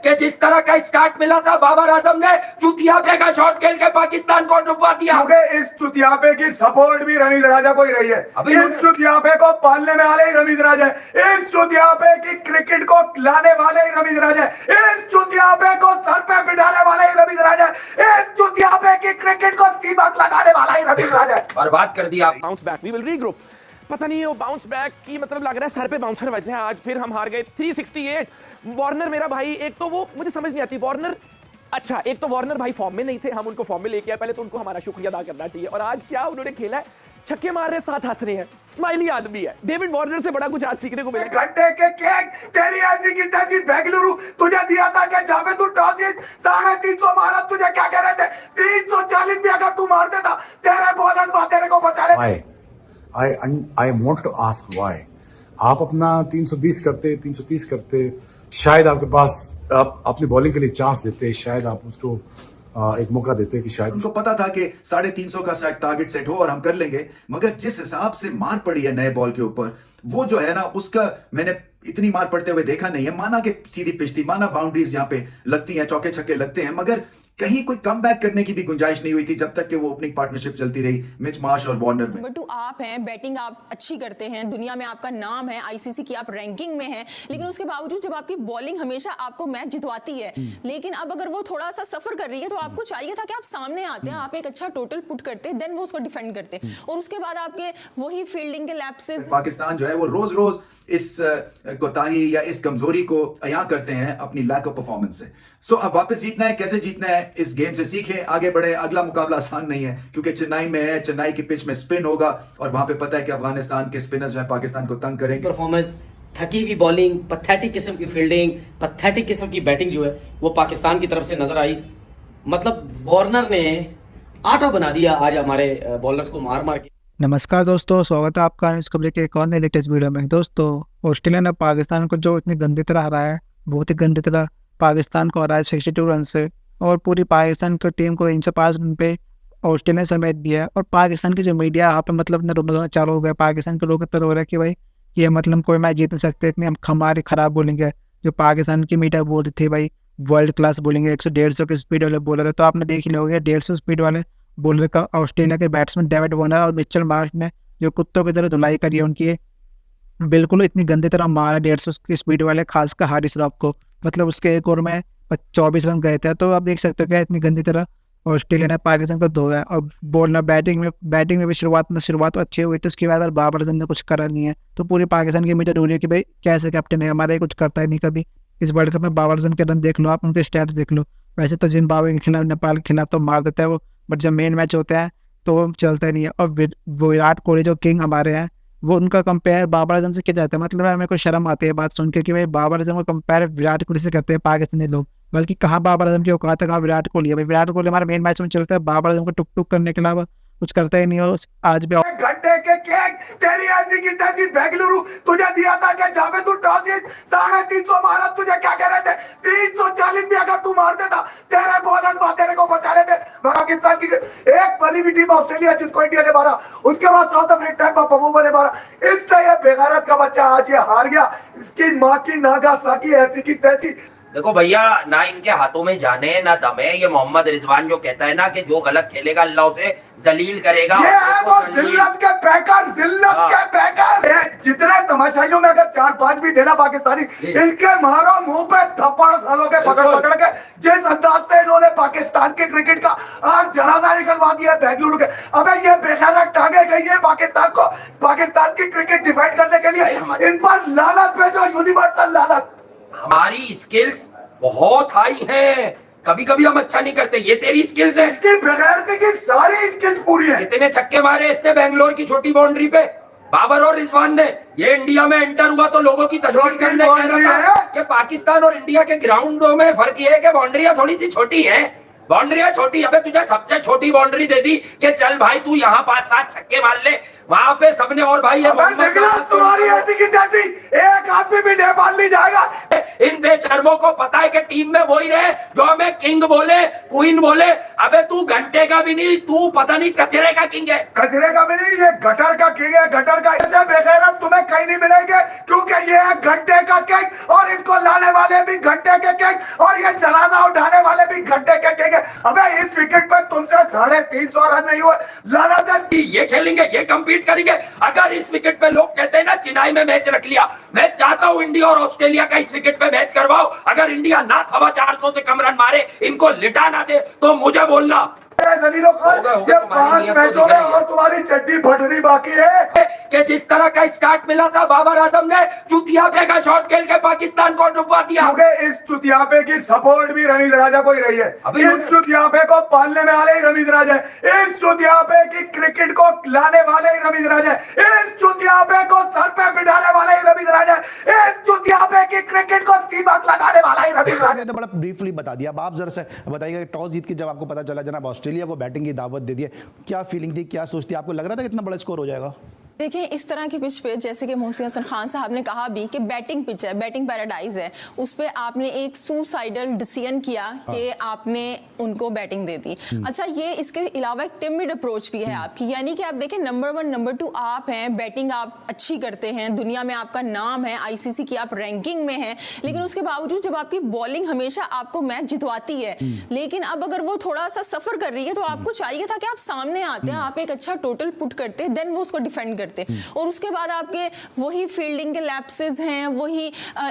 कि जिस तरह का स्टार्ट मिला था बाबर आजम ने चुतियापे का शॉट खेल के पाकिस्तान को डुबवा दिया। क्योंकि इस चुतियापे की सपोर्ट भी रमीज राजा को ही रही है। इस चुतियापे को पालने में वाले ही रमीज राजा है। इस चुतियापे की क्रिकेट को लाने वाले ही रमीज राजा है। इस चुतियापे को सर पे बिठाने वाले ही रमीज राजा है। इस चुतियापे की क्रिकेट को दीमक लगाने वाला ही रमीज राजा है। बर्बाद कर दिया। Bounce back, we will regroup. पता नहीं वो बाउंस बैक की मतलब लग रहा है सर पे बाउंसर बज रहा है। आज फिर हम हार गए 368। वार्नर मेरा भाई, एक तो वो मुझे समझ नहीं आती वार्नर, अच्छा एक तो वार्नर भाई फॉर्म में नहीं थे, हम उनको फॉर्म में लेके आए, पहले तो उनको हमारा शुक्रिया अदा करना चाहिए। और आज क्या उन्होंने खेला है, छक्के मार रहे, साथ हंस रहे हैं, स्माइली आदमी है। डेविड वार्नर से बड़ा कुछ आज सीखने को मिला। घंटे के केक तेरी ऐसी की तैसी बेंगलुरु तुझे दिया था कि जहां पे तू टॉस जीत 350 मारा, तुझे क्या कह रहे थे 340 भी अगर तू मार देता तेरे बॉलर तेरे को बचा ले। I want to ask why आप अपना 320 करते 330 करते, शायद आपके पास आप अपनी बॉलिंग के लिए चांस देते, शायद आप उसको एक मौका देते कि शायद उनको पता था कि 350 का टारगेट सेट हो और हम कर लेंगे। मगर जिस हिसाब से मार पड़ी है नए बॉल के ऊपर, वो जो है ना, उसका मैंने इतनी मार पड़ते हुए देखा नहीं है। माना कि सीधी पिच थी, माना बाउंड्रीज यहाँ पे लगती हैं, चौके छक्के लगते हैं, मगर कहीं कोई कम बैक करने की भी गुंजाइश नहीं हुई थी जब तक कि वो ओपनिंग पार्टनरशिप चलती रही मिच मार्श और वार्नर में। बट आप हैं, बैटिंग आप अच्छी करते हैं, दुनिया में आपका नाम है, आईसीसी की आप रैंकिंग में हैं, लेकिन उसके बावजूद जब आपकी बॉलिंग हमेशा आपको मैच जितवाती है, लेकिन अब अगर वो थोड़ा सा सफर कर रही है तो आपको चाहिए था कि आप सामने आते हैं, आप एक अच्छा टोटल पुट करते, देन वो उसको डिफेंड करते, और उसके बाद आपके वही फील्डिंग के लैप्सेस। पाकिस्तान जो है वो रोज रोज इस कोताही या इस कमजोरी को अयां करते हैं अपनी लैक ऑफ परफॉर्मेंस से। सो अब वापस जीतना है, कैसे जीतना है, इस गेम से सीखें, आगे बढ़े। अगला मुकाबला आसान नहीं है क्योंकि चेन्नई में है, चेन्नई की पिच में स्पिन होगा और वहां पे पता है कि अफगानिस्तान के स्पिनर्स जो है पाकिस्तान को तंग करेंगे। परफॉर्मेंस, थकी हुई बॉलिंग, पैथेटिक किस्म की फील्डिंग, पैथेटिक किस्म की बैटिंग जो है वो पाकिस्तान की तरफ से नजर आई। मतलब वार्नर ने आटा बना दिया आज हमारे बॉलर्स को मार मार के। नमस्कार दोस्तों, स्वागत है आपका इस खबर के एक और नए लेटेस्ट वीडियो में। दोस्तों, ऑस्ट्रेलिया ने पाकिस्तान को जो इतनी गंदी तरह हराया है, बहुत ही गंदी तरह पाकिस्तान को हराया 62 रन से, और पूरी पाकिस्तान की टीम को 305 रन पे ऑस्ट्रेलिया समेत दिया है। और पाकिस्तान की जो मीडिया यहाँ पे मतलब रोना चालू हो गया, पाकिस्तान के लोग इतना रो रहे हैं कि भाई ये मतलब कोई मैच जीत नहीं सकते, इतनी हम हमारी खराब बोलेंगे। जो पाकिस्तान की मीडिया बोल रही थी भाई वर्ल्ड क्लास बोलेंगे, 100-150 की स्पीड वाले बॉलर है, तो आपने देख ही लोगे 150 स्पीड वाले बॉलर का ऑस्ट्रेलिया के बैट्समैन डेविड वार्नर और मिचेल मार्श ने जो कुत्तों की तरह धुलाई करी है उनकी, बिल्कुल इतनी गंदी तरह मारा 150 की स्पीड वाले, खासकर हारिस रॉफ को। मतलब उसके एक ओवर में 24 रन गए थे। तो आप देख सकते हो क्या इतनी गंदी तरह ऑस्ट्रेलिया ने पाकिस्तान को धोया है। और बॉलर बैटिंग में भी शुरुआत अच्छी हुई थी, उसके बाद बाबर आजम ने कुछ करा नहीं है। तो पूरी पाकिस्तान की मीडिया ढूंढ रही है कि भाई कैसे कैप्टन है हमारा, कुछ करता ही नहीं कभी। इस वर्ल्ड कप में बाबर आजम के रन देख लो आप, उनके स्टैट्स देख लो। वैसे तो जिम्बाब्वे के खिलाफ, नेपाल के खिलाफ तो मार देता है वो, बट जब मेन मैच होता है तो वो चलता ही नहीं है। और विराट कोहली जो किंग हमारे हैं, वो उनका कंपेयर बाबर आजम से किया जाता है। मतलब मेरे को शर्म आती है बात सुन के कि भाई बाबर आजम को कंपेयर विराट कोहली से करते हैं पाकिस्तानी लोग। बल्कि कहाँ बाबर आजम की औकात है, कहाँ विराट कोहली है। भाई विराट कोहली हमारे मेन मैच में चलता है, बाबर आजम को टुक टुक करने के अलावा कुछ करता ही नहीं हो। आज भी घंटे के केक तेरी ऐसी की तैसी बेंगलुरु तुझे दिया था कि जहां पे तू टॉस जीत 350 मारा, तुझे क्या कह रहे थे 340 भी अगर तू मार देता तेरे बॉलर तेरे को बचा लेते। पाकिस्तान की एक बड़ी भी टीम ऑस्ट्रेलिया जिसको इंडिया ने मारा, उसके बाद साउथ अफ्रीका टाइम पपूमा ने मारा, इससे ये बेगैरत का बच्चा आज ये हार गया। इसकी माँ की नागासाकी ऐसी की तैसी। देखो भैया, ना इनके हाथों में जाने ना दम है। ये मोहम्मद रिजवान जो कहता है ना कि जो गलत खेलेगा अल्लाह उसे जलील करेगा, ये है वो जिल्लत के पैकर, जिल्लत के पैकर। जितने तमाशाइयों में अगर 4-5 भी देना पाकिस्तानी, इनके मारो मुंह पे थप्पड़ सालों के पकड़ के। जिस अंदाज से इन्होंने पाकिस्तान के क्रिकेट का आज जनाजा निकलवा दिया बेंगलुरु के। अबे ये बेखैरत टांगे गई है पाकिस्तान को, पाकिस्तान की क्रिकेट डिफेंड करने के लिए। इन पर लानत भेजो, यूनिवर्सल लानत। हमारी स्किल्स बहुत हाई हैं, कभी कभी हम अच्छा नहीं करते, ये तेरी स्किल्स है। इसकी बेगैरती की सारी स्किल्स पूरी है। कितने छक्के मारे इसने बेंगलोर की छोटी बाउंड्री पे, बाबर और रिजवान ने। ये इंडिया में एंटर हुआ तो लोगों की तस्वीर करने कह रहा था कि पाकिस्तान और इंडिया के ग्राउंडों में फर्क ये है कि बाउंड्रियां थोड़ी सी छोटी हैं। बाउंड्री छोटी, अबे तुझे सबसे छोटी बाउंड्री दे दी कि चल भाई तू यहाँ 5-7 छक्के मार ले, वहां पे सबने और भाई ये अबे निकला तुम्हारी ऐसी की तैसी, एक आदमी भी नेपाल नहीं जाएगा। इन बेशर्मों को पता है कि टीम में वही रहे जो हमें किंग बोले, क्वीन बोले। अबे तू घंटे का भी नहीं, तू पता नहीं कचरे का किंग है। कचरे का भी नहीं, ये गटर का किंग है, गटर का। ऐसे बेगैरत तुम्हें कहीं नहीं मिलेंगे, क्योंकि ये है घंटे का किंग और इसको लाने वाले भी घंटे के किंग और ये जनाजा उठाने वाले भी घंटे के किंग है। अबे इस विकेट पे तुमसे 350 रन नहीं हुए, लानत। ये खेलेंगे, ये कंपीट करेंगे। अगर इस विकेट पे लोग कहते हैं ना चेन्नई में मैच रख लिया, मैं चाहता हूं इंडिया और ऑस्ट्रेलिया का इस विकेट पे मैच करवाओ। अगर इंडिया ना 425 से कम रन मारे, इनको लिटा ना दे, तो मुझे बोलना। जलीलो खान, ये 5 मैचों में और तुम्हारी चड्डी फटनी बाकी है। कि जिस तरह का स्टार्ट मिला था बाबर आजम ने चुतियापे का शॉट खेल के पाकिस्तान को डुबवा दिया। क्योंकि इस चुतियापे की सपोर्ट भी रमीज राजा को ही रही है। इस चुतियापे को पालने में वाले ही रमीज राजा है। इस चुतियापे की क्रिकेट को लाने वाले ही रमीज राजा है। इस चुतियापे को सर पे बिठाने वाले ही रमीज राजा है। इस चुतियापे की क्रिकेट को दीमक लगाने वाला ही रमीज राजा है। तो बड़ा ब्रीफली बता दिया। अब आप जरा से बताइएगा, टॉस जीत के जब आपको पता चला जनाब ऑस्ट्रेलिया को बैटिंग की दावत दे दी, क्या फीलिंग थी, क्या सोचती, आपको लग रहा था कि इतना बड़ा स्कोर हो जाएगा? देखिए, इस तरह की पिच पे जैसे कि मोहसिन हसन खान साहब ने कहा भी कि बैटिंग पिच है, बैटिंग पैराडाइज है, उस पे आपने एक सुसाइडल डिसीजन किया कि आपने उनको बैटिंग दे दी। अच्छा, ये इसके अलावा एक टिमिड अप्रोच भी है आपकी, यानी कि आप देखें नंबर 1 नंबर 2 आप हैं, बैटिंग आप अच्छी करते हैं, दुनिया में आपका नाम है, आईसीसी की आप रैंकिंग में हैं, लेकिन उसके बावजूद जब आपकी बॉलिंग हमेशा आपको मैच जितवाती है, लेकिन अब अगर वो थोड़ा सा सफर कर रही है तो आपको चाहिए था कि आप सामने आते हैं, आप एक अच्छा टोटल पुट करते, देन वो उसको डिफेंड करते। और उसके बाद आपके वही फील्डिंग के लैप्सेस हैं, वही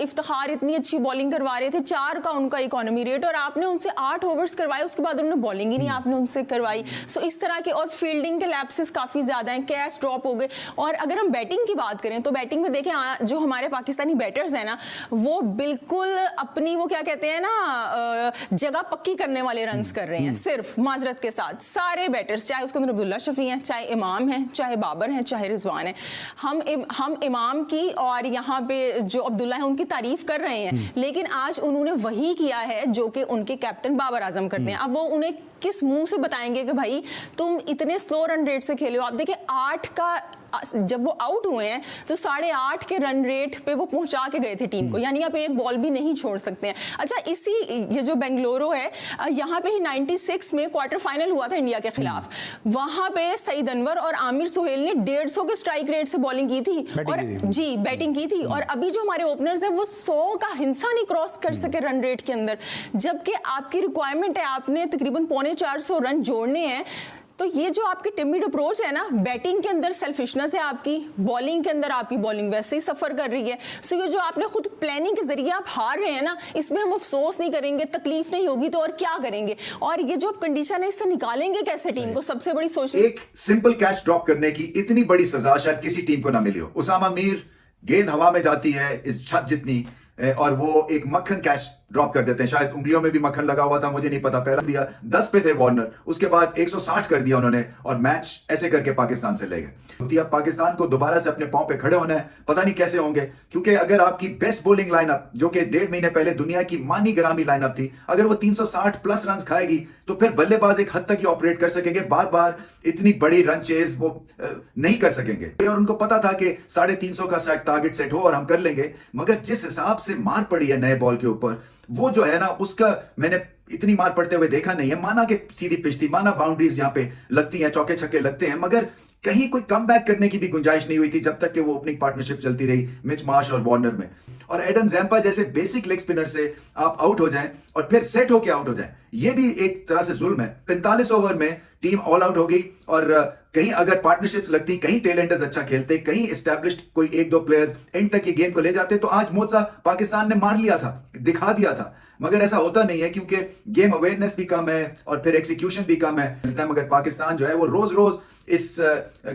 इफ्तिखार इतनी अच्छी बॉलिंग करवा रहे थे, 4 का उनका इकोनॉमी रेट, और आपने उनसे 8 ओवर्स करवाए, उसके बाद उन्होंने बॉलिंग ही नहीं आपने उनसे करवाई। सो इस तरह के और फील्डिंग के लैप्सेस काफ़ी ज़्यादा हैं, कैच ड्रॉप हो गए। और अगर हम बैटिंग की बात करें तो बैटिंग में देखें जो हमारे पाकिस्तानी बैटर्स हैं ना, वो बिल्कुल अपनी वो क्या कहते हैं ना जगह पक्की करने वाले रन्स कर रहे हैं, सिर्फ माजरत के साथ सारे बैटर्स, चाहे उसके अंदर अब्दुल्ला शफी हैं, चाहे इमाम हैं, चाहे बाबर हैं, चाहे रिजवान है। हम इमाम की और यहाँ पे जो अब्दुल्ला है उनकी तारीफ कर रहे हैं, लेकिन आज उन्होंने वही किया है जो कि उनके कैप्टन बाबर आजम करते हैं। अब वो उन्हें किस मुंह से बताएंगे कि भाई तुम इतने स्लो रन रेट से खेले हो। आप देखिए 8 का जब वो आउट हुए हैं तो 8.5 के रन रेट पे वो पहुंचा के गए थे टीम को, यानी आप एक बॉल भी नहीं छोड़ सकते हैं। अच्छा, इसी ये जो बेंगलुरु है, यहाँ पे ही 96 में क्वार्टर फाइनल हुआ था इंडिया के खिलाफ, वहां पे सईद अनवर और आमिर सुहेल ने 150 के स्ट्राइक रेट से बॉलिंग की थी और बैटिंग की थी। और अभी जो हमारे ओपनर्स है वो 100 का हिंसा नहीं क्रॉस कर सके रन रेट के अंदर, जबकि आपकी रिक्वायरमेंट है आपने तकरीबन 450 रन जोड़ने हैं। तो ये जो आपकी टिमिड अप्रोच है ना, बैटिंग के अंदर सेल्फिशनेस है आपकी, बॉलिंग के अंदर आपकी बॉलिंग वैसे ही सफर कर रही है। सो ये जो आपने खुद प्लानिंग के जरिए आप हार रहे हैं ना, इसमें हम अफसोस नहीं करेंगे, तकलीफ नहीं होगी तो और क्या करेंगे। और ये जो कंडीशन है, इससे निकालेंगे कैसे टीम को, सबसे बड़ी सोच। एक सिंपल कैच ड्रॉप करने की इतनी बड़ी सजा शायद किसी टीम को ना मिली हो। उसामा मीर, गेंद हवा में जाती है इस छत जितनी, और वो एक मक्खन कैच ड्रॉप कर देते हैं, शायद उंगलियों में भी मक्खन लगा हुआ था, मुझे नहीं पता। पहला दिया 10 पे थे वार्नर, उसके बाद 160 कर दिया उन्होंने और मैच ऐसे करके पाकिस्तान से ले गए। अब पाकिस्तान को दोबारा से अपने पांव पे खड़े होना है, पता नहीं कैसे होंगे, क्योंकि अगर आपकी बेस्ट बॉलिंग लाइनअप जो कि 1.5 महीने पहले दुनिया की मानी गिरामी लाइनअप थी, अगर वो 360 प्लस रन खाएगी तो फिर बल्लेबाज एक हद तक ही ऑपरेट कर सकेंगे, बार बार इतनी बड़ी रन चेज वो नहीं कर सकेंगे। और उनको पता था कि 350 का टारगेट सेट हो और हम कर लेंगे, मगर जिस हिसाब से मार पड़ी है नए बॉल के ऊपर, वो जो है ना, उसका मैंने इतनी मार पड़ते हुए देखा नहीं है। माना कि सीधी पिच थी, माना बाउंड्रीज यहाँ पे लगती हैं, चौके छक्के लगते हैं, मगर कहीं कोई कम बैक करने की भी गुंजाइश नहीं हुई थी जब तक कि वो ओपनिंग पार्टनरशिप चलती रही मिच मार्श और वार्नर में। और एडम जैम्पा जैसे बेसिक लेग स्पिनर से आप आउट हो जाएं और फिर सेट होके आउट हो जाएं, ये भी एक तरह से जुल्म है। 45 ओवर में टीम ऑल आउट हो गई और कहीं अगर पार्टनरशिप्स लगती, कहीं टेलेंटर्स अच्छा खेलते, कहीं एस्टैब्लिश्ड कोई 1-2 प्लेयर्स एंड तक की गेम को ले जाते, तो आज मोजा पाकिस्तान ने मार लिया था, दिखा दिया था। मगर ऐसा होता नहीं है, क्योंकि गेम अवेयरनेस भी कम है और फिर एक्सिक्यूशन भी कम है। मगर पाकिस्तान जो है वो रोज रोज इस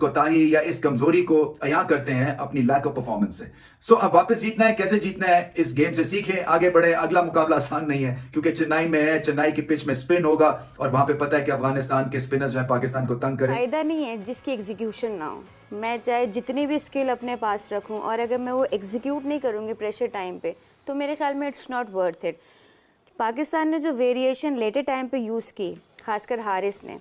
कोताही या इस कमजोरी को अया करते हैं अपनी लैक ऑफ परफॉर्मेंस से। सो अब वापस जीतना है, कैसे जीतना है, इस गेम से सीखें, आगे बढ़े। अगला मुकाबला आसान नहीं है, क्योंकि चेन्नई में है, चेन्नई की पिच में स्पिन होगा और वहां पे पता है कि अफगानिस्तान के स्पिनर्स जो है पाकिस्तान को तंग करें। फायदा नहीं है जिसकी एग्जीक्यूशन ना हो। मैं चाहे जितनी भी स्किल अपने पास रखूं और अगर मैं वो एग्जीक्यूट नहीं करूंगी प्रेशर टाइम पे, तो मेरे ख्याल में it's not worth it. Pakistan ने जो वेरिएशन लेटे टाइम पे यूज़ की, खासकर हारिस ने,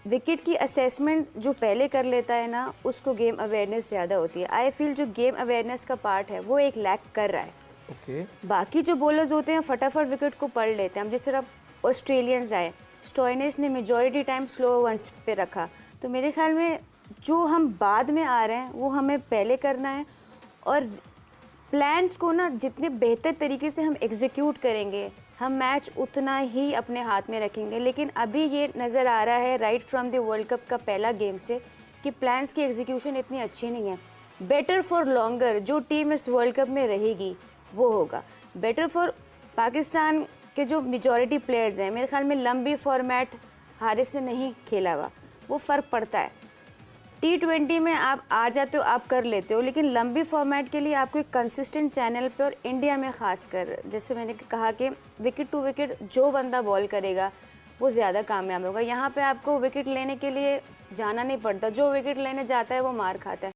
विकेट की असेसमेंट जो पहले कर लेता है ना, उसको गेम अवेयरनेस ज़्यादा होती है। आई फील जो गेम अवेयरनेस का पार्ट है वो एक लैक कर रहा है। बाकी जो बॉलर्स होते हैं फटाफट विकेट को पढ़ लेते हैं। हम जिस तरह ऑस्ट्रेलियंस आए, स्टोइनिस ने मेजॉरिटी टाइम स्लो वंस पे रखा, तो मेरे ख्याल में जो हम बाद में आ रहे हैं वो हमें पहले करना है, और प्लान्स को ना जितने बेहतर तरीके से हम एग्जीक्यूट करेंगे, हम मैच उतना ही अपने हाथ में रखेंगे। लेकिन अभी ये नज़र आ रहा है right from the world cup का पहला गेम से कि प्लान्स की एग्जीक्यूशन इतनी अच्छी नहीं है। बेटर फॉर लॉन्गर जो टीम इस वर्ल्ड कप में रहेगी वो होगा। बेटर फॉर पाकिस्तान के जो मेजॉरिटी प्लेयर्स हैं, मेरे ख्याल में लंबी फॉर्मेट हारिस ने नहीं खेला हुआ, वो फ़र्क पड़ता है। T20 में आप आ जाते हो, आप कर लेते हो, लेकिन लंबी फॉर्मेट के लिए आपको एक कंसिस्टेंट चैनल पे, और इंडिया में ख़ासकर जैसे मैंने कहा कि विकेट टू विकेट जो बंदा बॉल करेगा वो ज़्यादा कामयाब होगा। यहाँ पे आपको विकेट लेने के लिए जाना नहीं पड़ता, जो विकेट लेने जाता है वो मार खाता है।